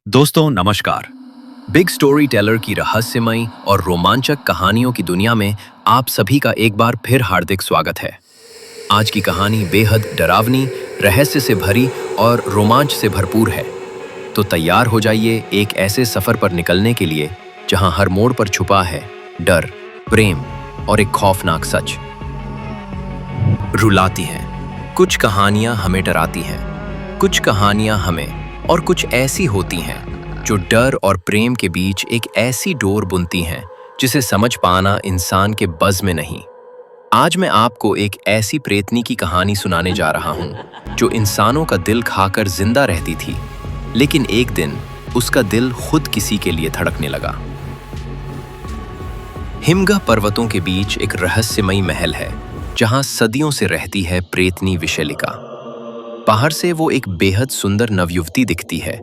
दोस्तों नमस्कार। Big story teller की रहस्यमयी और रोमांचक कहानियों की दुनिया में आप सभी का एक बार फिर हार्दिक स्वागत है। आज की कहानी बेहद डरावनी, रहस्य से भरी और रोमांच से भरपूर है। तो तैयार हो जाइए एक ऐसे सफर पर निकलने के लिए जहां हर मोड़ पर छुपा है डर, प्रेम और एक खौफनाक सच। रुलाती हैं। कुछ कहानियां हमें डराती हैं, कुछ कहानियां हमें, और कुछ ऐसी होती हैं जो डर और प्रेम के बीच एक ऐसी डोर बुनती हैं जिसे समझ पाना इंसान के बस में नहीं। आज मैं आपको एक ऐसी प्रेतनी की कहानी सुनाने जा रहा हूं जो इंसानों का दिल खाकर जिंदा रहती थी, लेकिन एक दिन उसका दिल खुद किसी के लिए धड़कने लगा। हिमगह पर्वतों के बीच एक रहस्यमयी महल है जहां सदियों से रहती है प्रेतनी विशेलिका। बाहर से वो एक बेहद सुंदर नवयुवती दिखती है,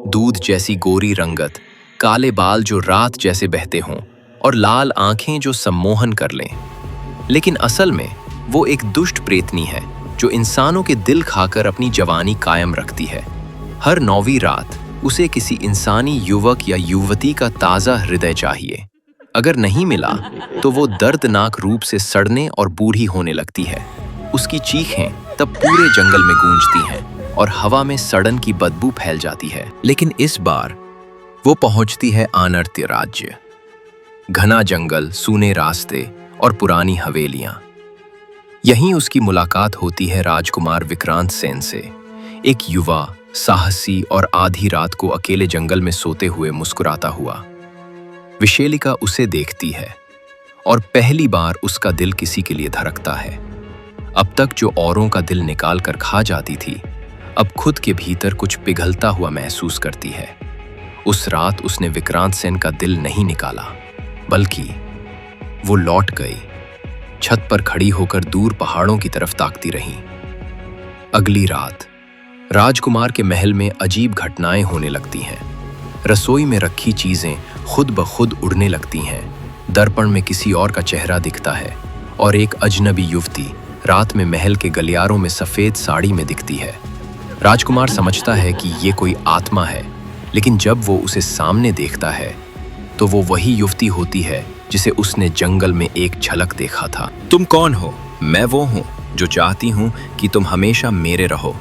दूध जैसी गोरी रंगत, काले बाल जो रात जैसे बहते हों और लाल आंखें जो सम्मोहन कर लें। लेकिन असल में वो एक दुष्ट प्रेतनी है जो इंसानों के दिल खाकर अपनी जवानी कायम रखती है। हर 9वीं रात उसे किसी इंसानी युवक या युवती का ताज़ा हृदय चाहिए। अगर नहीं मिला तो वो दर्दनाक रूप से सड़ने और बूढ़ी होने लगती है। उसकी चीखें तब पूरे जंगल में गूंजती हैं और हवा में सड़न की बदबू फैल जाती है। लेकिन इस बार वो पहुंचती है अनर्त्य राज्य। घना जंगल, सूने रास्ते और पुरानी हवेलियां। यहीं उसकी मुलाकात होती है राजकुमार विक्रांत सेन से, एक युवा, साहसी और आधी रात को अकेले जंगल में सोते हुए मुस्कुराता हुआ। विशेलिका उसे देखती है और पहली बार उसका दिल किसी के लिए धड़कता है। अब तक जो औरों का दिल निकाल कर खा जाती थी, अब खुद के भीतर कुछ पिघलता हुआ महसूस करती है। उस रात उसने विक्रांत सेन का दिल नहीं निकाला, बल्कि वो लौट गई। छत पर खड़ी होकर दूर पहाड़ों की तरफ ताकती रही। अगली रात राजकुमार के महल में अजीब घटनाएं होने लगती हैं। रसोई में रखी चीजें खुद ब खुद उड़ने लगती हैं। दर्पण में किसी और का चेहरा दिखता है और एक अजनबी युवती रात में महल के गलियारों में सफेद साड़ी में दिखती है। राजकुमार समझता है कि ये कोई आत्मा है, लेकिन जब वो उसे सामने देखता है तो वो वही युवती होती है जिसे उसने जंगल में एक झलक देखा था। तुम कौन हो? मैं वो हूँ जो चाहती हूँ कि तुम हमेशा मेरे रहो।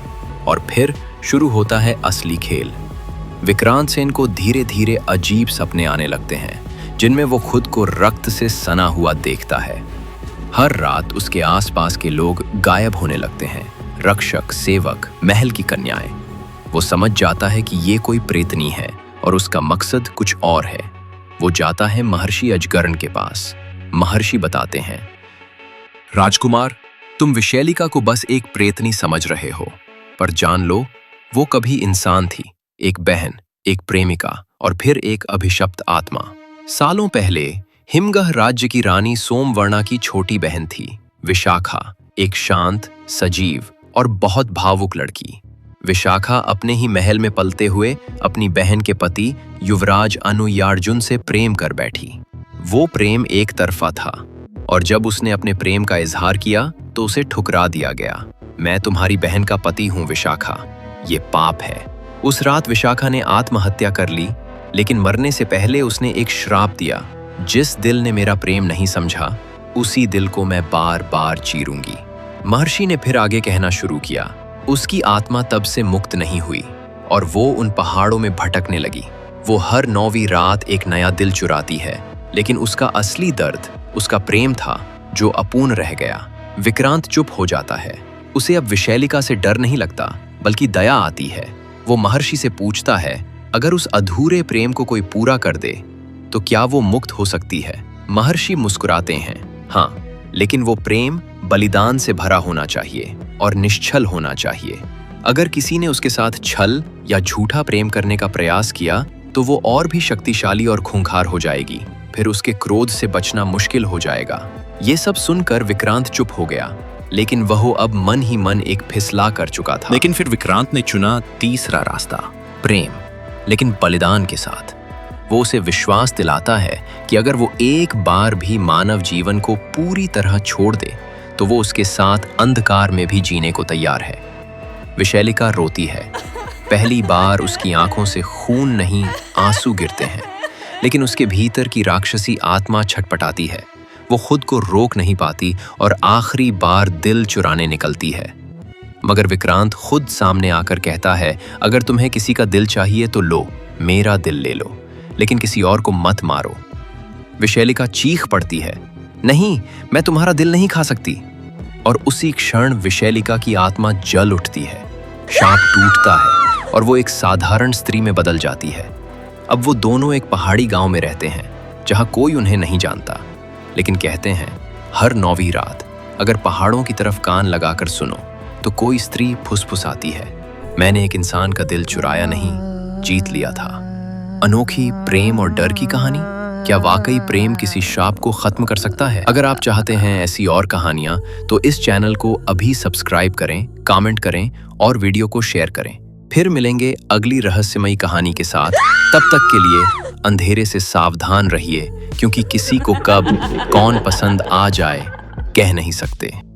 और फिर शुरू होता है असली खेल। विक्रांत सेन को धीरे धीरे अजीब सपने आने लगते हैं जिनमें वो खुद को रक्त से सना हुआ देखता है। हर रात उसके आसपास के लोग गायब होने लगते हैं, रक्षक, सेवक, महल की कन्याएं। वो समझ जाता है कि ये कोई प्रेतनी है और उसका मकसद कुछ और है। वो जाता है महर्षि अजगर्ण के पास। महर्षि बताते हैं, राजकुमार, तुम विशेलिका को बस एक प्रेतनी समझ रहे हो, पर जान लो वो कभी इंसान थी, एक बहन, एक प्रेमिका और फिर एक अभिशप्त आत्मा। सालों पहले हिमगह राज्य की रानी सोमवर्णा की छोटी बहन थी विशाखा, एक शांत, सजीव और बहुत भावुक लड़की। विशाखा अपने ही महल में पलते हुए अपनी बहन के पति युवराज अनुयार्जुन से प्रेम कर बैठी। वो प्रेम एक तरफा था और जब उसने अपने प्रेम का इजहार किया तो उसे ठुकरा दिया गया। मैं तुम्हारी बहन का पति हूं विशाखा, ये पाप है। उस रात विशाखा ने आत्महत्या कर ली, लेकिन मरने से पहले उसने एक श्राप दिया, जिस दिल ने मेरा प्रेम नहीं समझा उसी दिल को मैं बार बार चीरूंगी। महर्षि ने फिर आगे कहना शुरू किया। उसकी आत्मा तब से मुक्त नहीं हुई और वो उन पहाड़ों में भटकने लगी। वो हर 9वीं रात एक नया दिल चुराती है, लेकिन उसका असली दर्द उसका प्रेम था जो अपूर्ण रह गया। विक्रांत चुप हो जाता है। उसे अब विशेलिका से डर नहीं लगता, बल्कि दया आती है। वो महर्षि से पूछता है, अगर उस अधूरे प्रेम को कोई पूरा कर दे तो क्या वो मुक्त हो सकती है? महर्षि मुस्कुराते हैं, हाँ, लेकिन वो प्रेम बलिदान से भरा होना चाहिए और निश्छल होना चाहिए। अगर किसी ने उसके साथ छल या झूठा प्रेम करने का प्रयास किया तो वो और भी शक्तिशाली और खूंखार हो जाएगी। फिर उसके क्रोध से बचना मुश्किल हो जाएगा। ये सब सुनकर विक्रांत चुप हो गया, लेकिन वह अब मन ही मन एक फिसला कर चुका था। लेकिन फिर विक्रांत ने चुना तीसरा रास्ता, प्रेम, लेकिन बलिदान के साथ। वो उसे विश्वास दिलाता है कि अगर वो एक बार भी मानव जीवन को पूरी तरह छोड़ दे तो वो उसके साथ अंधकार में भी जीने को तैयार है। विशैलिका रोती है। पहली बार उसकी आंखों से खून नहीं, आंसू गिरते हैं, लेकिन उसके भीतर की राक्षसी आत्मा छटपटाती है। वो खुद को रोक नहीं पाती और आखिरी बार दिल चुराने निकलती है। मगर विक्रांत खुद सामने आकर कहता है, अगर तुम्हें किसी का दिल चाहिए तो लो, मेरा दिल ले लो, लेकिन किसी और को मत मारो। विशैलिका चीख पड़ती है, नहीं, मैं तुम्हारा दिल नहीं खा सकती। और उसी क्षण विशैलिका की आत्मा जल उठती है। शाप टूटता है और वो एक साधारण स्त्री में बदल जाती है। अब वो दोनों एक पहाड़ी गांव में रहते हैं, जहां कोई उन्हें नहीं जानता, लेकिन कहते हैं हर 9वीं रात अगर पहाड़ों की तरफ कान लगाकर सुनो तो कोई स्त्री फुसफुसाती है, मैंने एक इंसान का दिल चुराया नहीं, जीत लिया था। अनोखी प्रेम और डर की कहानी। क्या वाकई प्रेम किसी शाप को खत्म कर सकता है? अगर आप चाहते हैं ऐसी और कहानियां तो इस चैनल को अभी सब्सक्राइब करें, कमेंट करें और वीडियो को शेयर करें। फिर मिलेंगे अगली रहस्यमयी कहानी के साथ। तब तक के लिए अंधेरे से सावधान रहिए, क्योंकि किसी को कब कौन पसंद आ जाए कह नहीं सकते।